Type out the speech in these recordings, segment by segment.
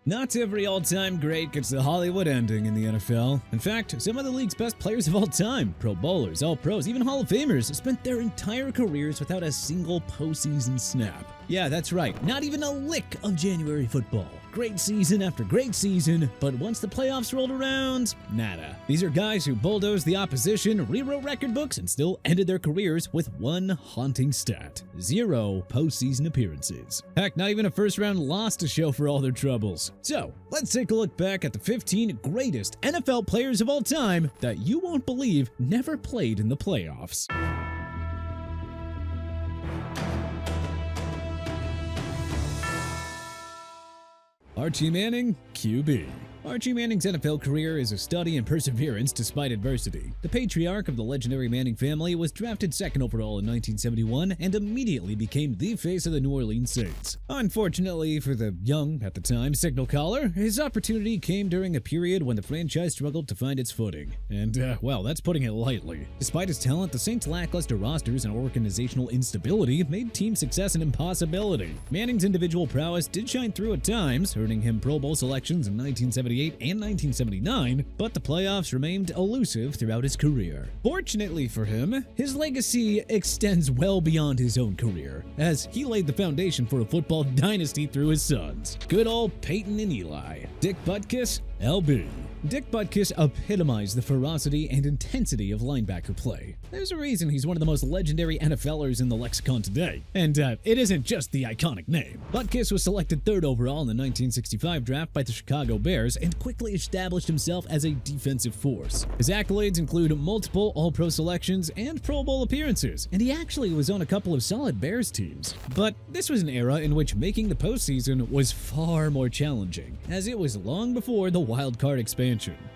Not every all-time great gets the Hollywood ending in the NFL. In fact, some of the league's best players of all time, Pro Bowlers, All-Pros, even Hall of Famers, spent their entire careers without a single postseason snap. Yeah, that's right, not even a lick of January football. Great season after great season, but once the playoffs rolled around, nada. These are guys who bulldozed the opposition, rewrote record books, and still ended their careers with one haunting stat: 0 postseason appearances. Heck, not even a first-round loss to show for all their troubles. So, let's take a look back at the 15 greatest NFL players of all time that you won't believe never played in the playoffs. Archie Manning QB. Archie Manning's NFL career is a study in perseverance despite adversity. The patriarch of the legendary Manning family was drafted second overall in 1971 and immediately became the face of the New Orleans Saints. Unfortunately for the young, at the time, signal caller, his opportunity came during a period when the franchise struggled to find its footing. And, well, that's putting it lightly. Despite his talent, the Saints' lackluster rosters and organizational instability made team success an impossibility. Manning's individual prowess did shine through at times, earning him Pro Bowl selections in 1978 and 1979, but the playoffs remained elusive throughout his career. Fortunately for him, his legacy extends well beyond his own career, as he laid the foundation for a football dynasty through his sons. Good old Peyton and Eli. Dick Buttkiss LB. Dick Buttkiss epitomized the ferocity and intensity of linebacker play. There's a reason he's one of the most legendary NFLers in the lexicon today. And it isn't just the iconic name. Buttkiss was selected 3rd overall in the 1965 draft by the Chicago Bears and quickly established himself as a defensive force. His accolades include multiple All-Pro selections and Pro Bowl appearances, and he actually was on a couple of solid Bears teams. But this was an era in which making the postseason was far more challenging, as it was long before the wild card expansion.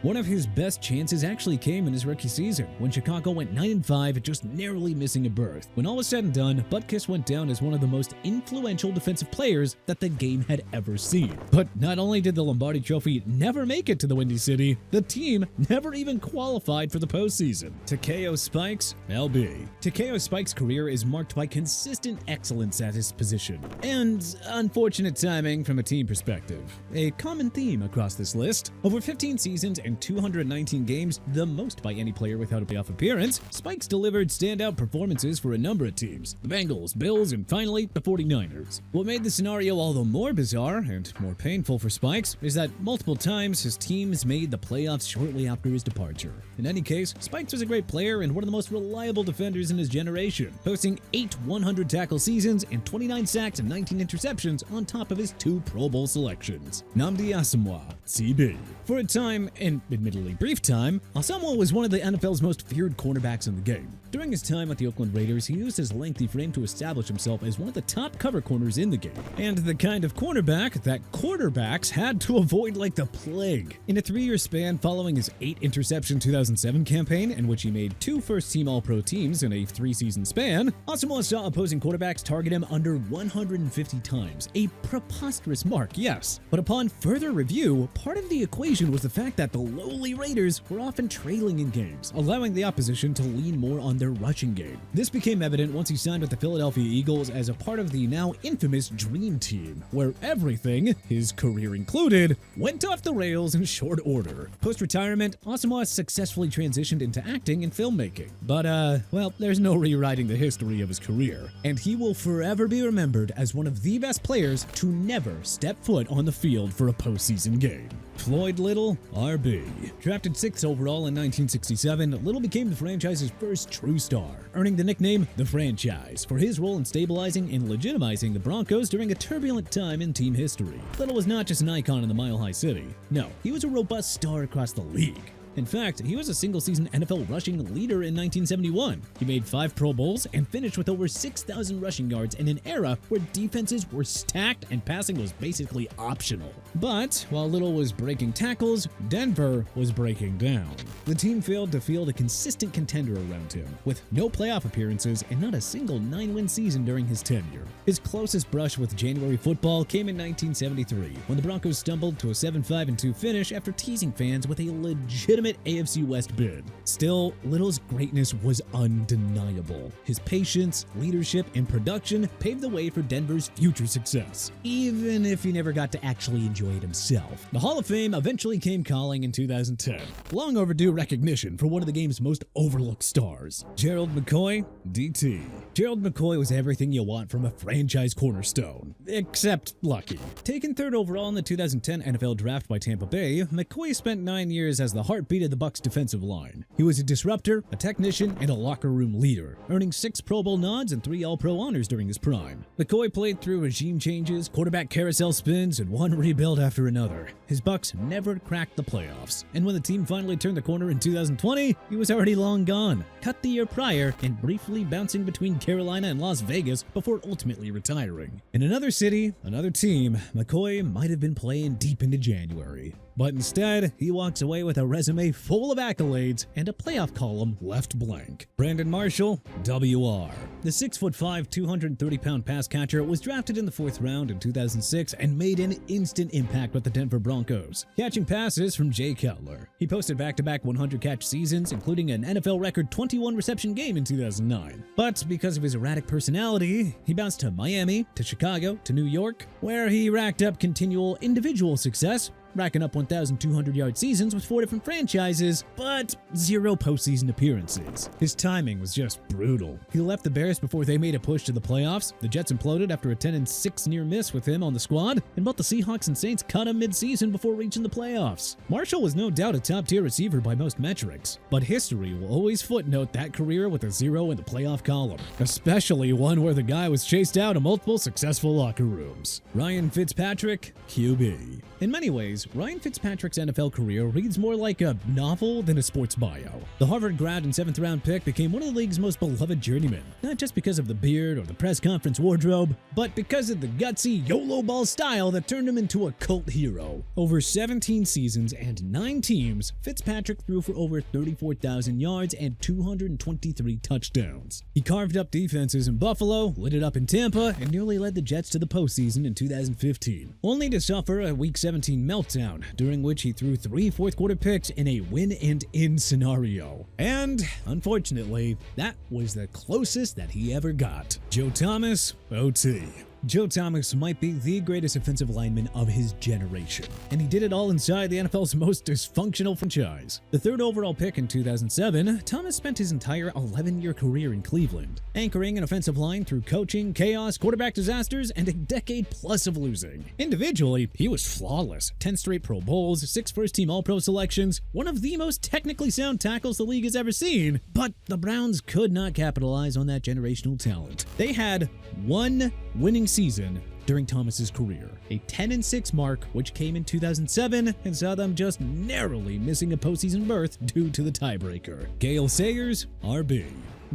One of his best chances actually came in his rookie season, when Chicago went 9-5, just narrowly missing a berth. When all was said and done, Buttkiss went down as one of the most influential defensive players that the game had ever seen. But not only did the Lombardi Trophy never make it to the Windy City, the team never even qualified for the postseason. Teo Spikes LB. Teo Spikes' career is marked by consistent excellence at his position, and unfortunate timing from a team perspective. A common theme across this list: over 15 seasons and 219 games, the most by any player without a playoff appearance, Spikes delivered standout performances for a number of teams: the Bengals, Bills, and finally the 49ers. What made the scenario all the more bizarre and more painful for Spikes is that multiple times his teams made the playoffs shortly after his departure. In any case, Spikes was a great player and one of the most reliable defenders in his generation, posting 8 100-tackle seasons and 29 sacks and 19 interceptions on top of his 2 Pro Bowl selections. Nami Asamoa CB. For a time, and admittedly brief time, Asamoa was one of the NFL's most feared cornerbacks in the game. During his time with the Oakland Raiders, he used his lengthy frame to establish himself as one of the top cover corners in the game, and the kind of cornerback that quarterbacks had to avoid like the plague. In a 3-year span following his 8-interception 2007 campaign, in which he made 2 first-team All-Pro teams in a 3-season span, Asamoa saw opposing quarterbacks target him under 150 times. A preposterous mark, yes. But upon further review, part of the equation was the fact that the lowly Raiders were often trailing in games, allowing the opposition to lean more on their rushing game. This became evident once he signed with the Philadelphia Eagles as a part of the now infamous Dream Team, where everything, his career included, went off the rails in short order. Post-retirement, Asamoa successfully transitioned into acting and filmmaking. But, well, there's no rewriting the history of his career, and he will forever be remembered as one of the best players to never step foot on the field for a postseason game. Floyd Little RB. Drafted 6th overall in 1967, Little became the franchise's first true star, earning the nickname The Franchise for his role in stabilizing and legitimizing the Broncos during a turbulent time in team history. Little was not just an icon in the Mile High City. No, he was a robust star across the league. In fact, he was a single-season NFL rushing leader in 1971. He made 5 Pro Bowls and finished with over 6,000 rushing yards in an era where defenses were stacked and passing was basically optional. But while Little was breaking tackles, Denver was breaking down. The team failed to field a consistent contender around him, with no playoff appearances and not a single 9-win season during his tenure. His closest brush with January football came in 1973, when the Broncos stumbled to a 7-5-2 finish after teasing fans with a legitimate AFC West bid. Still, Little's greatness was undeniable. His patience, leadership, and production paved the way for Denver's future success, even if he never got to actually enjoy it himself. The Hall of Fame eventually came calling in 2010. Long overdue recognition for one of the game's most overlooked stars, Gerald McCoy DT. Gerald McCoy was everything you want from a franchise cornerstone, except lucky. Taken third overall in the 2010 NFL Draft by Tampa Bay, McCoy spent 9 years as the heartbeat of the Bucs defensive line. He was a disruptor, a technician, and a locker room leader, earning 6 Pro Bowl nods and 3 All-Pro honors during his prime. McCoy played through regime changes, quarterback carousel spins, and one rebuild after another. His Bucs never cracked the playoffs, and when the team finally turned the corner in 2020, he was already long gone, cut the year prior, and briefly bouncing between Carolina and Las Vegas before ultimately retiring. In another city, another team, McCoy might have been playing deep into January. But instead, he walks away with a resume full of accolades and a playoff column left blank. Brandon Marshall, WR. The 6'5", 230-pound pass catcher was drafted in the 4th round in 2006 and made an instant impact with the Denver Broncos, catching passes from Jay Cutler. He posted back-to-back 100-catch seasons, including an NFL record 21-reception game in 2009. But because of his erratic personality, he bounced to Miami, to Chicago, to New York, where he racked up continual individual success, racking up 1,200-yard seasons with 4 different franchises, but 0 postseason appearances. His timing was just brutal. He left the Bears before they made a push to the playoffs, the Jets imploded after a 10-6 near miss with him on the squad, and both the Seahawks and Saints cut him mid-season before reaching the playoffs. Marshall was no doubt a top-tier receiver by most metrics, but history will always footnote that career with a 0 in the playoff column, especially one where the guy was chased out of multiple successful locker rooms. Ryan Fitzpatrick QB. In many ways, Ryan Fitzpatrick's NFL career reads more like a novel than a sports bio. The Harvard grad and 7th-round pick became one of the league's most beloved journeymen, not just because of the beard or the press conference wardrobe, but because of the gutsy YOLO ball style that turned him into a cult hero. Over 17 seasons and 9 teams, Fitzpatrick threw for over 34,000 yards and 223 touchdowns. He carved up defenses in Buffalo, lit it up in Tampa, and nearly led the Jets to the postseason in 2015, only to suffer a Week 17 meltdown, during which he threw 3 fourth-quarter picks in a win-and-in scenario. And, unfortunately, that was the closest that he ever got. Joe Thomas, OT. Joe Thomas might be the greatest offensive lineman of his generation, and he did it all inside the NFL's most dysfunctional franchise. The 3rd overall pick in 2007, Thomas spent his entire 11-year career in Cleveland, anchoring an offensive line through coaching, chaos, quarterback disasters, and a decade plus of losing. Individually, he was flawless. 10 straight Pro Bowls, 6 first-team All-Pro selections, one of the most technically sound tackles the league has ever seen, but the Browns could not capitalize on that generational talent. They had one winning season during Thomas's career, a 10-6 mark, which came in 2007 and saw them just narrowly missing a postseason berth due to the tiebreaker. Gail Sers RB.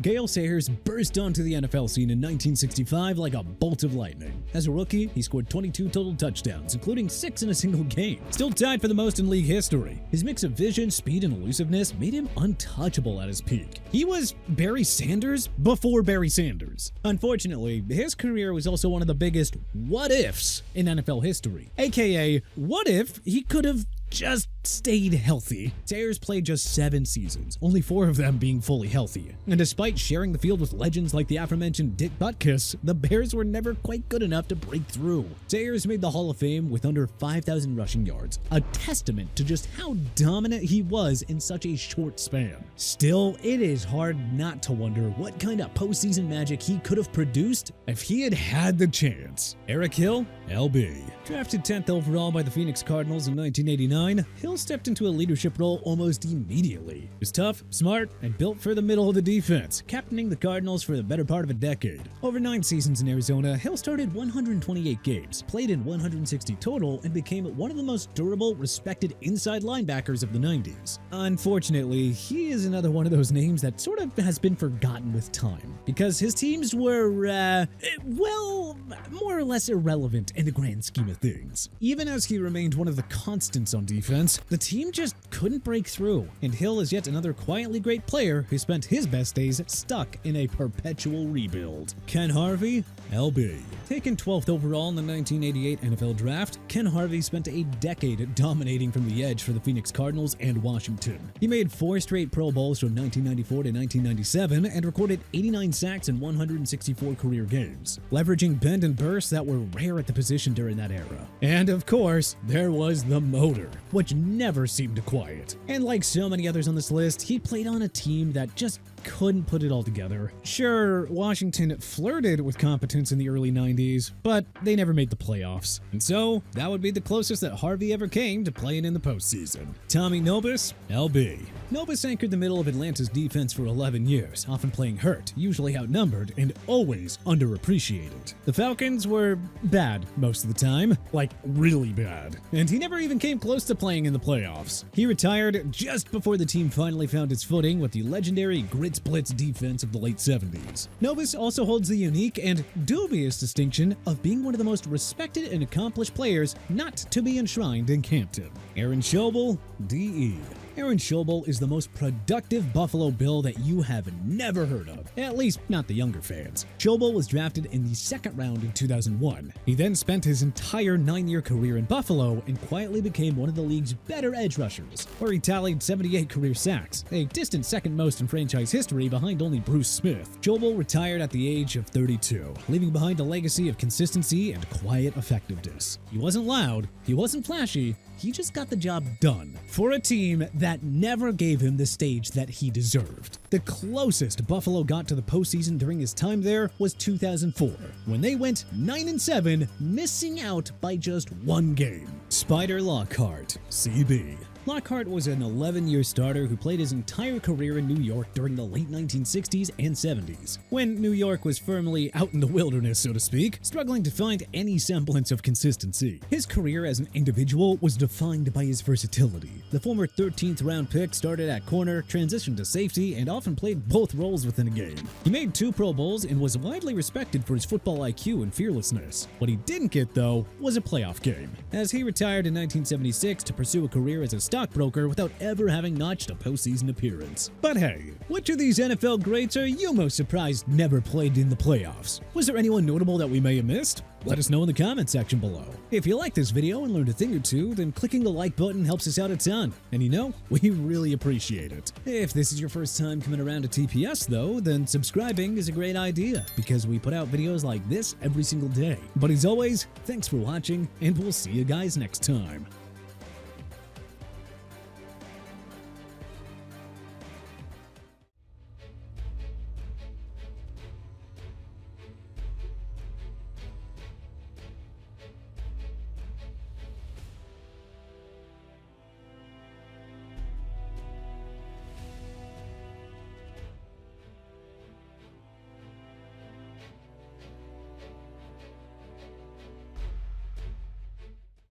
Gail Sers burst onto the NFL scene in 1965 like a bolt of lightning. As a rookie, he scored 22 total touchdowns, including 6 in a single game, still tied for the most in league history. His mix of vision, speed, and elusiveness made him untouchable at his peak. He was Barry Sanders before Barry Sanders. Unfortunately, his career was also one of the biggest what-ifs in NFL history, aka what if he could have just stayed healthy. Sayers played just 7 seasons, only 4 of them being fully healthy. And despite sharing the field with legends like the aforementioned Dick Buttkiss, the Bears were never quite good enough to break through. Sayers made the Hall of Fame with under 5,000 rushing yards, a testament to just how dominant he was in such a short span. Still, it is hard not to wonder what kind of postseason magic he could have produced if he had had the chance. Archie LB. Drafted 10th overall by the Phoenix Cardinals in 1989, Hill stepped into a leadership role almost immediately. He was tough, smart, and built for the middle of the defense, captaining the Cardinals for the better part of a decade. Over 9 seasons in Arizona, Hill started 128 games, played in 160 total, and became one of the most durable, respected inside linebackers of the 90s. Unfortunately, he is another one of those names that sort of has been forgotten with time, because his teams were, well, more or less irrelevant in the grand scheme of things. Even as he remained one of the constants on defense, The team just couldn't break through, and Hill is yet another quietly great player who spent his best days stuck in a perpetual rebuild. Ken Harvey LB. Taken 12th overall in the 1988 NFL Draft, Ken Harvey spent a decade dominating from the edge for the Phoenix Cardinals and Washington. He made 4 straight Pro Bowls from 1994 to 1997 and recorded 89 sacks in 164 career games, leveraging bend and burst that were rare at the position during that era. And of course, there was the motor, which never seemed to quiet. And like so many others on this list, he played on a team that just couldn't put it all together. Sure, Washington flirted with competence in the early 90s, but they never made the playoffs. And so, that would be the closest that Harvey ever came to playing in the postseason. Tommy Nobos LB. Nobos anchored the middle of Atlanta's defense for 11 years, often playing hurt, usually outnumbered, and always underappreciated. The Falcons were bad most of the time, like really bad, and he never even came close to playing in the playoffs. He retired just before the team finally found its footing with the legendary Grits Blitz defense of the late 70s. Nobos also holds the unique and dubious distinction of being one of the most respected and accomplished players not to be enshrined in Campton. Aaron Schobel, DE. Aaron Schobel is the most productive Buffalo Bill that you have never heard of, at least not the younger fans. Schobel was drafted in the second round in 2001. He then spent his entire 9-year career in Buffalo and quietly became one of the league's better edge rushers, where he tallied 78 career sacks, a distant second most in franchise history behind only Bruce Smith. Schobel retired at the age of 32, leaving behind a legacy of consistency and quiet effectiveness. He wasn't loud, he wasn't flashy, he just got the job done for a team that never gave him the stage that he deserved. The closest Buffalo got to the postseason during his time there was 2004, when they went 9-7, missing out by just 1 game. Spider Lockheart CB. Lockheart was an 11-year starter who played his entire career in New York during the late 1960s and 70s, when New York was firmly out in the wilderness, so to speak, struggling to find any semblance of consistency. His career as an individual was defined by his versatility. The former 13th round pick started at corner, transitioned to safety, and often played both roles within a game. He made 2 Pro Bowls and was widely respected for his football IQ and fearlessness. What he didn't get, though, was a playoff game, as he retired in 1976 to pursue a career as a stockbroker without ever having notched a postseason appearance. But hey, which of these NFL greats are you most surprised never played in the playoffs? Was there anyone notable that we may have missed? Let us know in the comment section below. If you like this video and learned a thing or two, then clicking the like button helps us out a ton. And you know, we really appreciate it. If this is your first time coming around to TPS though, then subscribing is a great idea because we put out videos like this every single day. But as always, thanks for watching and we'll see you guys next time.